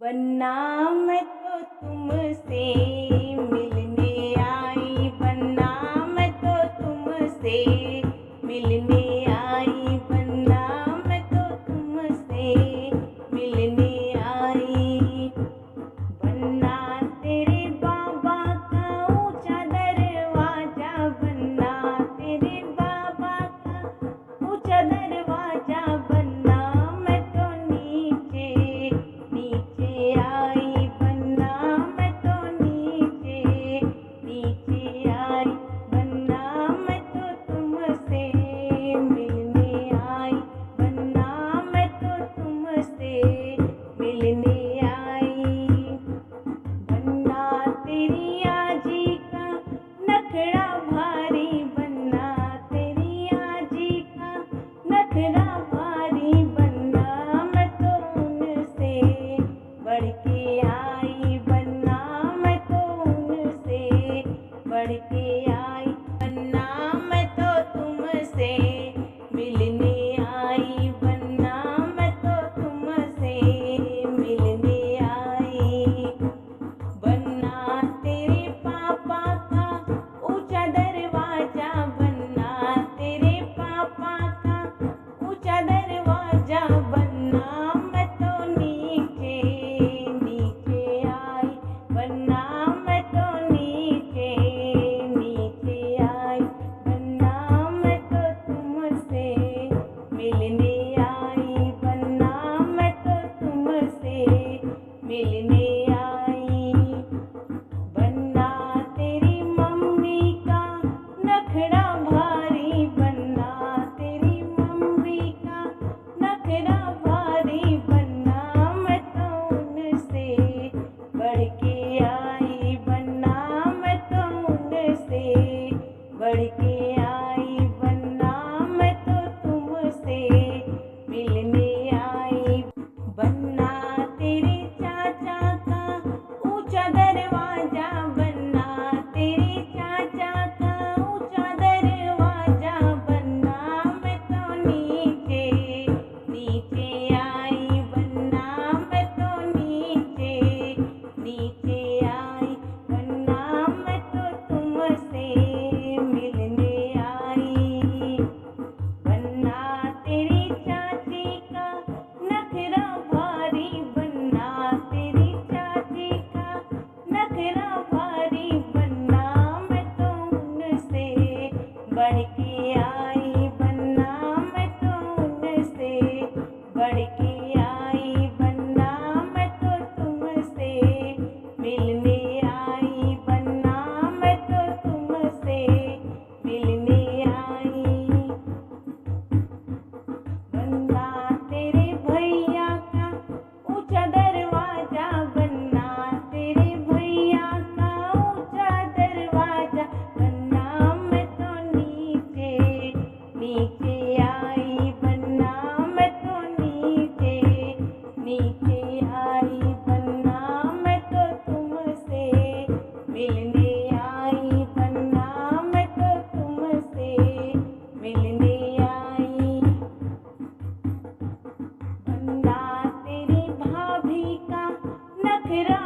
वरना मैं तो तुमसे मिलने आई, वरना मैं तो तुमसे मिलने आई, वरना मैं तो तुमसे मिलने आई। वरना तेरे बाबा का ऊंचा दरवाजा, वरना तेरे बाबा का ऊंचा दरवाजा, वरना मैं तो नीचे नीचे आई, वरना मैं तो नीचे नीचे आई, वरना मैं तो तुमसे मिलने आई, वरना मैं तो तुमसे मिलने आई। वरना तेरी आजी का नखरा भारी, वरना तेरी आजी का नखरा भारी, वरना मैं तो उनसे बढ़ के आई, वरना मैं तो उनसे बढ़ के आई, वरना मैं तो तुमसे मिलने आई, वरना मैं तो तुमसे मिलने आई। वरना तेरे पापा का ऊंचा दरवाजा, वरना तेरे पापा का ऊंचा दरवाजा, वरना मैं तो नीचे नीचे आई, वरना मैं तो नीचे नीचे आई, वरना मैं तो तुमसे मिलने आई, वरना मैं तो तुमसे मिलने आई। वरना तेरी मम्मी का नखरा भारी, वरना तेरी मम्मी का नखरा भारी, वरना मैं तो उनसे बढ़ के आई, वरना मैं तो उनसे बढ़ के आई, वरना मैं तो तुमसे मिलने आई। वरना तेरे चाचा का ऊंचा दरवाजा, वरना तेरे चाचा का ऊंचा दरवाजा, वरना मैं तो नीचे नीचे आई, वरना मैं तो नीचे नीचे आई, वरना मैं तो तुमसे मिलने आई। वरना तेरी चाची का नखरा भारी, वरना तेरी चाची का नखरा भारी, वरना मैं तो उनसे बढ़ के आई, वरना मैं तो उनसे बढ़ के आई, वरना मैं तो तुमसे मिलने आई, वरना मैं तो तुमसे मिलने आई। वरना तेरे भैया का ऊंचा दरवाजा, वरना तेरे भैया का ऊंचा दरवाजा, वरना मैं तो नीचे नीचे आई, वरना मैं तो नीचे नीचे आई, वरना मैं तो तुमसे मिलने आई, वरना मैं तो तुमसे मिलने आई। वरना तेरी भाभी का नखरा